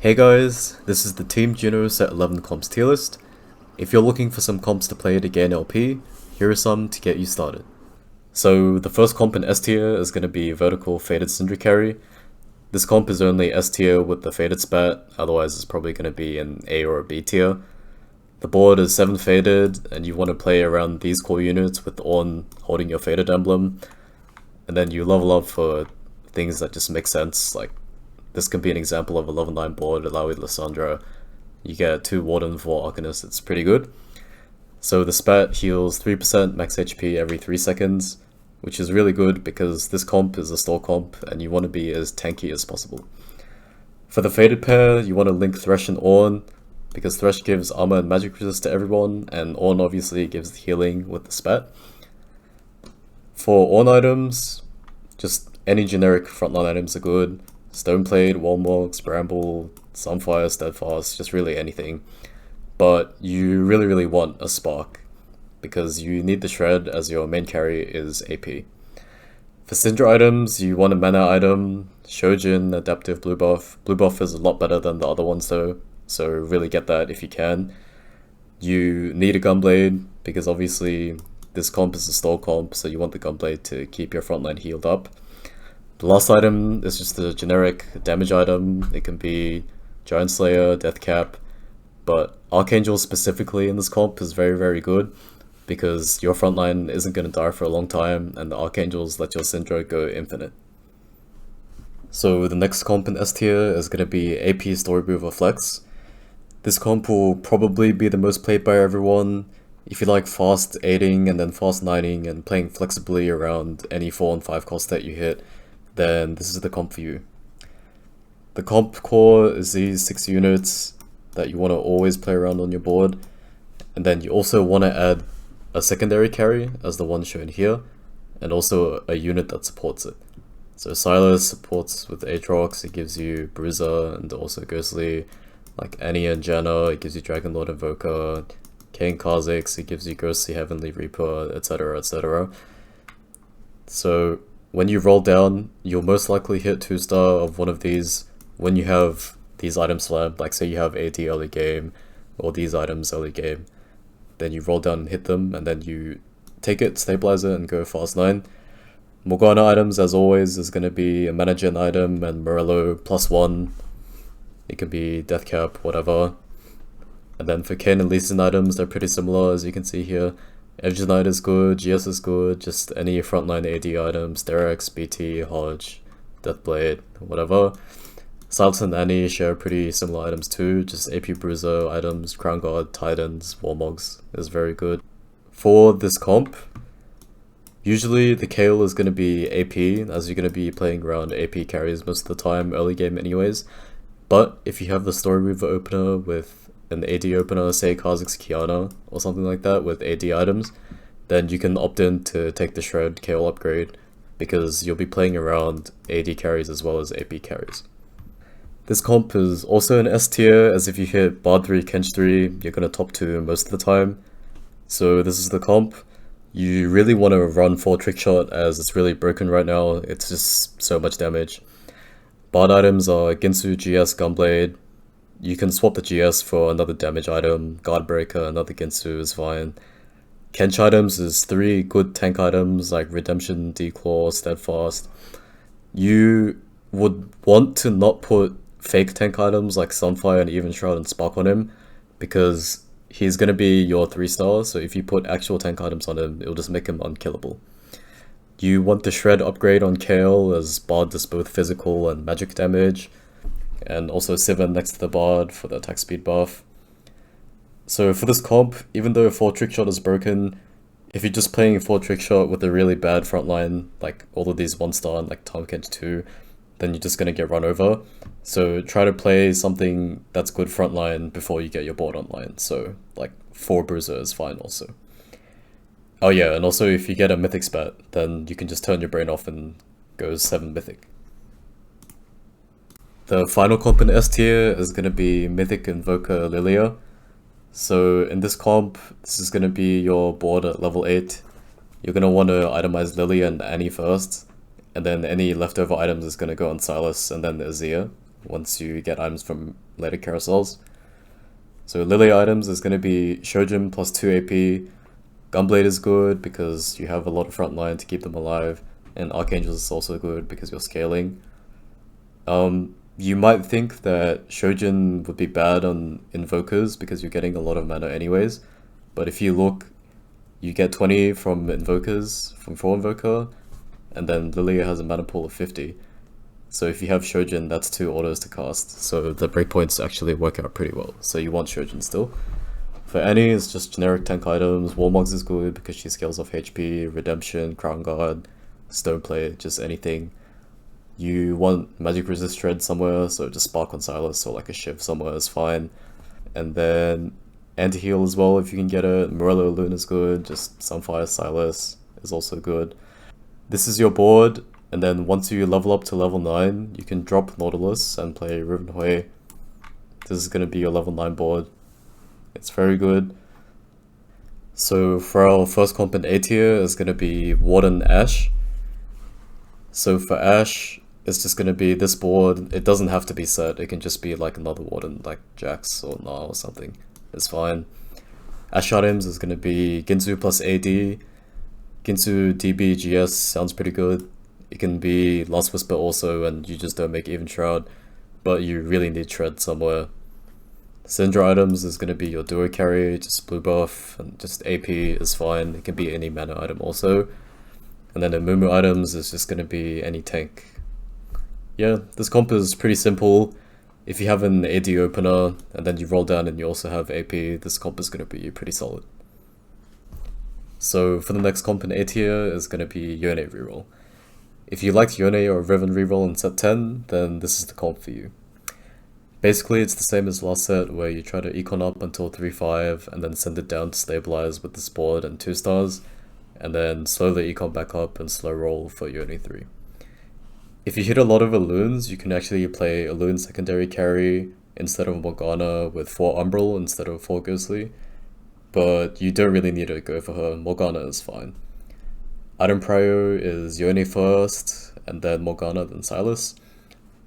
Hey guys, this is the Team Juno Set 11 comps tier list. If you're looking for some comps to play to gain LP, here are some to get you started. So the first comp in S tier is going to be Vertical Faded Syndra carry. This comp is only S tier with the Faded spat, otherwise it's probably going to be an A or a B tier. The board is 7 Faded, and you want to play around these core units with Ornn holding your Faded emblem. And then you level up for things that just make sense, like this can be an example of a level 9 board, Alawi Lysandra. You get 2 Warden for Arcanist, it's pretty good. So the spat heals 3% max HP every 3 seconds, which is really good because this comp is a stall comp and you want to be as tanky as possible. For the Faded pair, you want to link Thresh and Ornn, because Thresh gives armor and magic resist to everyone, and Ornn obviously gives the healing with the spat. For Ornn items, just any generic frontline items are good. Stoneplate, Wallmox, Bramble, Sunfire, Steadfast, just really anything. But you really want a Spark, because you need the Shred as your main carry is AP. For Syndra items, you want a mana item, Shojin, Adaptive Blue Buff. Blue Buff is a lot better than the other ones though, so really get that if you can. You need a Gunblade, because obviously this comp is a stall comp, so you want the Gunblade to keep your frontline healed up. The last item is just a generic damage item. It can be Giant Slayer, Death Cap, but Archangel specifically in this comp is very good because your frontline isn't going to die for a long time and the Archangels let your Syndra go infinite. So the next comp in S tier is going to be AP Storyweaver Flex. This comp will probably be the most played by everyone. If you like fast 8ing and then fast 9ing and playing flexibly around any 4 and 5 cost that you hit, then this is the comp for you. The comp core is these 6 units that you want to always play around on your board, and then you also want to add a secondary carry as the one shown here, and also a unit that supports it. So Silas supports with Aatrox, it gives you Bruiser and also Ghostly, like Annie and Janna, it gives you Dragonlord Invoker, Kayn Kha'Zix, it gives you Ghostly Heavenly Reaper, etc, etc. So when you roll down, you'll most likely hit 2-star of one of these when you have these items slammed, like say you have AD early game, or these items early game. Then you roll down and hit them, and then you take it, stabilize it, and go fast 9. Morgana items, as always, is going to be a mana gen item, and Morello +1. It can be Death Cap, whatever. And then for Kayn and Lee Sin items, they're pretty similar, as you can see here. Evgenite is good, GS is good, just any frontline AD items, Derex, BT, Hodge, Deathblade, whatever. Silas and Annie share pretty similar items too, just AP Bruiser items, Crown Guard, Titans, Warmogs is very good. For this comp, usually the Kayle is going to be AP, as you're going to be playing around AP carries most of the time, early game anyways. But if you have the Storyweaver opener with an AD opener, say Kha'Zix Kiana or something like that with AD items, then you can opt in to take the Shred Kayle upgrade because you'll be playing around AD carries as well as AP carries. This comp is also an S tier, as if you hit Bard 3, Kench 3, you're going to top 2 most of the time. So this is the comp. You really want to run 4 Trickshot as it's really broken right now, it's just so much damage. Bard items are Ginsu, GS, Gunblade. You can swap the GS for another damage item, Guardbreaker, another Ginsu is fine. Kench items is 3 good tank items like Redemption, Declaw, Steadfast. You would want to not put fake tank items like Sunfire and Even Shroud and Spark on him, because he's going to be your 3-star, so if you put actual tank items on him, it'll just make him unkillable. You want the Shred upgrade on Kayle, as Bard does both physical and magic damage, and also Sivir next to the Bard for the attack speed buff. So for this comp, even though 4 Trickshot is broken, if you're just playing 4 Trickshot with a really bad frontline, like all of these 1-star and like Tahm Kench 2, then you're just going to get run over. So try to play something that's good frontline before you get your board online, so like 4 Bruiser is fine also. Oh yeah, and also if you get a Mythic spat, then you can just turn your brain off and go 7 Mythic. The final comp in S tier is going to be Mythic Invoker Lillia. So in this comp, this is going to be your board at level 8. You're going to want to itemize Lillia and Annie first, and then any leftover items is going to go on Silas and then Azir, once you get items from later carousels. So Lillia items is going to be Shojin plus 2 AP, Gunblade is good because you have a lot of frontline to keep them alive, and Archangel is also good because you're scaling. You might think that Shojin would be bad on Invokers because you're getting a lot of mana anyways, but if you look, you get 20 from Invokers, from 4 Invoker, and then Lillia has a mana pool of 50. So if you have Shojin, that's 2 autos to cast, so the breakpoints actually work out pretty well, so you want Shojin still. For Annie, it's just generic tank items. Warmogs is good because she scales off HP, Redemption, Crown Guard, Stoneplate, just anything. You want Magic Resist Shred somewhere, so just Spark on Silas or like a Shiv somewhere is fine. And then Anti-Heal as well if you can get it. Morello Loon is good, just Sunfire Silas is also good. This is your board, and then once you level up to level 9, you can drop Nautilus and play Rivenhui. This is going to be your level 9 board. It's very good. So for our first comp in A tier is going to be Warden Ashe. So for Ashe, it's just going to be this board. It doesn't have to be set. It can just be like another Warden, like Jax or Gnar or something. It's fine. Ashe items is going to be Ginsu plus AD. Ginsu DB GS sounds pretty good. It can be Last Whisper also, and you just don't make Even Shroud, but you really need Tread somewhere. Syndra items is going to be your duo carry, just blue buff, and just AP is fine. It can be any mana item also. And then the Mumu items is just going to be any tank. Yeah, this comp is pretty simple. If you have an AD opener, and then you roll down and you also have AP, this comp is going to be pretty solid. So for the next comp in A tier is going to be Yone reroll. If you liked Yone or Riven reroll in set 10, then this is the comp for you. Basically, it's the same as last set, where you try to econ up until 3-5, and then send it down to stabilize with this board and 2 stars, and then slowly econ back up and slow roll for Yone 3. If you hit a lot of Alloons, you can actually play Alloon secondary carry instead of Morgana with 4 Umbral instead of 4 Ghostly, but you don't really need to go for her. Morgana is fine. Item prio is Yone first, and then Morgana, then Silas.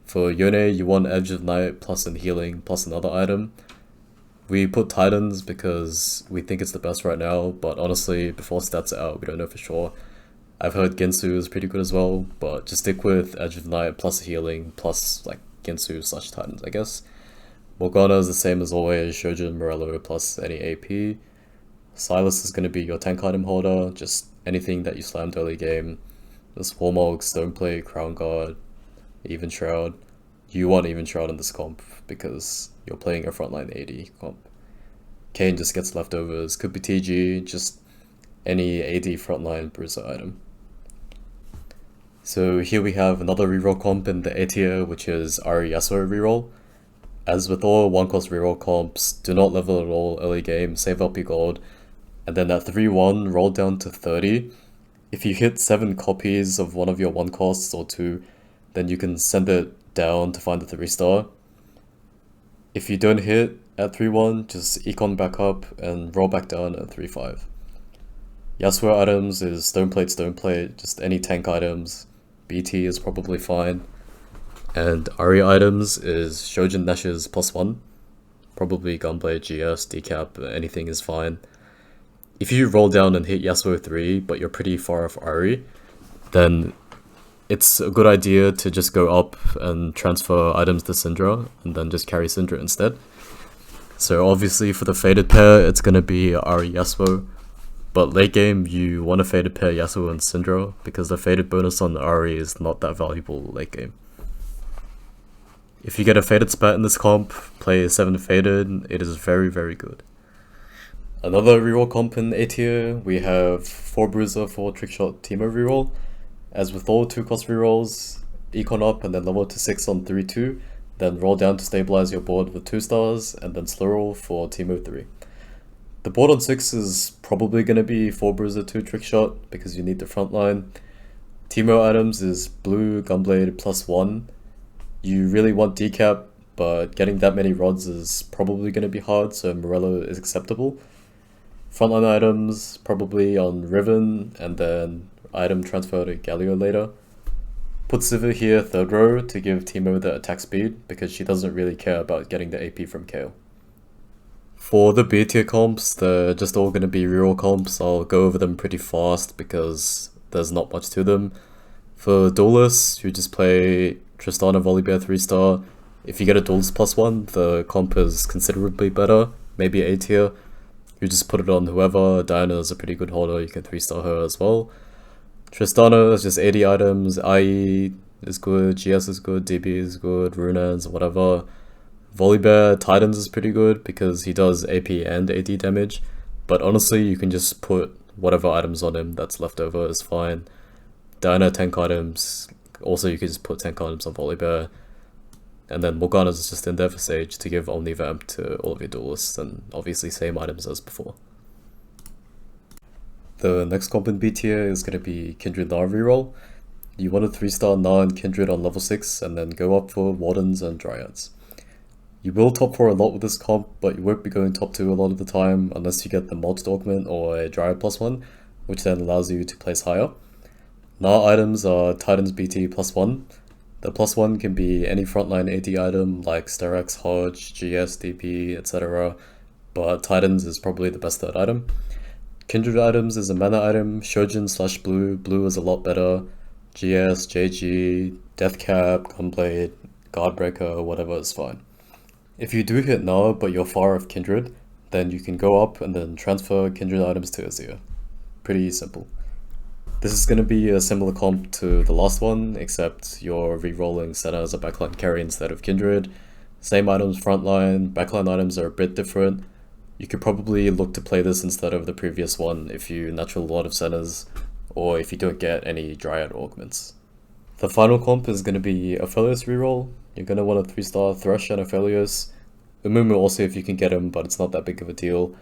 For Yone, you want Edge of Night plus an healing plus another item. We put Titans because we think it's the best right now, but honestly, before stats are out, we don't know for sure. I've heard Ginsu is pretty good as well, but just stick with Edge of Night plus healing plus like Ginsu / Titans, I guess. Morgana is the same as always, Shojin, Morello plus any AP. Silas is going to be your tank item holder, just anything that you slammed early game. Just Warmog, Stoneplate, Crown Guard, Even Shroud. You want Even Shroud in this comp because you're playing a frontline AD comp. Kayn just gets leftovers, could be TG, just any AD frontline bruiser item. So here we have another reroll comp in the A tier, which is Ahri Yasuo reroll. As with all 1-cost reroll comps, do not level at all early game, save up your gold, and then at 3-1, roll down to 30. If you hit 7 copies of one of your 1-costs or 2, then you can send it down to find the 3-star. If you don't hit at 3-1, just econ back up and roll back down at 3-5. Yasuo items is Stoneplate, just any tank items. BT is probably fine. And Ahri items is Shojin Nash's +1. Probably Gunblade, GS, Decap, anything is fine. If you roll down and hit Yasuo 3, but you're pretty far off Ahri, then it's a good idea to just go up and transfer items to Syndra, and then just carry Syndra instead. So obviously for the faded pair, it's going to be Ahri Yasuo. But late game, you want to faded pair Yasuo and Syndra, because the faded bonus on Ahri is not that valuable late game. If you get a faded spat in this comp, play 7 faded, it is very, very good. Another reroll comp in A tier, we have 4 bruiser, 4 trickshot Teemo reroll. As with all 2-cost rerolls, econ up and then level to 6 on 3-2, then roll down to stabilize your board with 2 stars, and then slow roll for Teemo 3. The board on 6 is probably going to be 4 bruiser, 2 trickshot, because you need the front line. Teemo items is blue, Gunblade, +1. You really want decap, but getting that many rods is probably going to be hard, so Morello is acceptable. Frontline items, probably on Riven, and then item transfer to Galio later. Put Sivir here 3rd row to give Teemo the attack speed because she doesn't really care about getting the AP from Kayle. For the B tier comps, they're just all going to be reroll comps. I'll go over them pretty fast because there's not much to them. For duelists, you just play Tristana Volibear 3-star. If you get a duelist +1, the comp is considerably better, maybe A tier. You just put it on whoever. Diana is a pretty good holder, you can 3-star her as well. Tristana is just 80 items, IE is good, GS is good, DB is good, Runes, whatever. Volibear Titans is pretty good because he does AP and AD damage, but honestly you can just put whatever items on him that's left over is fine. Diana tank items, also you can just put tank items on Volibear. And then Morgana is just in there for Sage to give Omnivamp to all of your duelists, and obviously same items as before. The next comp in B tier is going to be Kindred Gnar reroll. You want to 3-star Gnar and Kindred on level 6 and then go up for Wardens and Dryads. You will top 4 a lot with this comp, but you won't be going top 2 a lot of the time unless you get the modded augment or a Dryad +1, which then allows you to place higher. Gnar items are Titans BT +1. The +1 can be any frontline AD item like Sterak's, Hodge, GS, DP, etc. But Titans is probably the best 3rd item. Kindred items is a mana item, Shojin/blue, blue is a lot better, GS, JG, Deathcap, Gunblade, Guardbreaker, whatever is fine. If you do hit Gnar but you're far off Kindred, then you can go up and then transfer Kindred items to Azir. Pretty simple. This is going to be a similar comp to the last one, except you're re-rolling Senna as a backline carry instead of Kindred. Same items frontline, backline items are a bit different. You could probably look to play this instead of the previous one if you natural a lot of Sennas, or if you don't get any Dryad augments. The final comp is going to be Aphelios reroll. You're going to want a 3-star Thresh and Aphelios. Umumu also if you can get him, but it's not that big of a deal.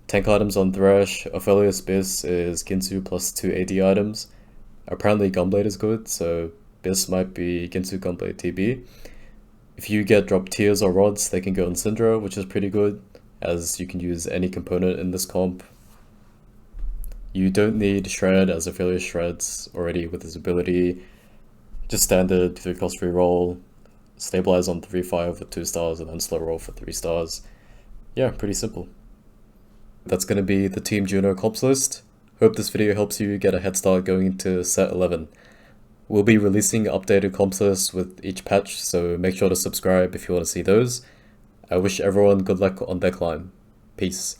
Tank items on Thresh, Aphelios Biss is Ginsu plus 2 AD items. Apparently Gunblade is good, so Biss might be Ginsu Gunblade TB. If you get drop tiers or rods, they can go on Syndra, which is pretty good, as you can use any component in this comp. You don't need Shred, as Aphelios shreds already with his ability. Just standard 3-cost reroll, stabilize on 3-5 with 2 stars, and then slow roll for 3 stars. Yeah, pretty simple. That's going to be the Team Juno comps list. Hope this video helps you get a head start going into set 11. We'll be releasing updated comps lists with each patch, so make sure to subscribe if you want to see those. I wish everyone good luck on their climb. Peace.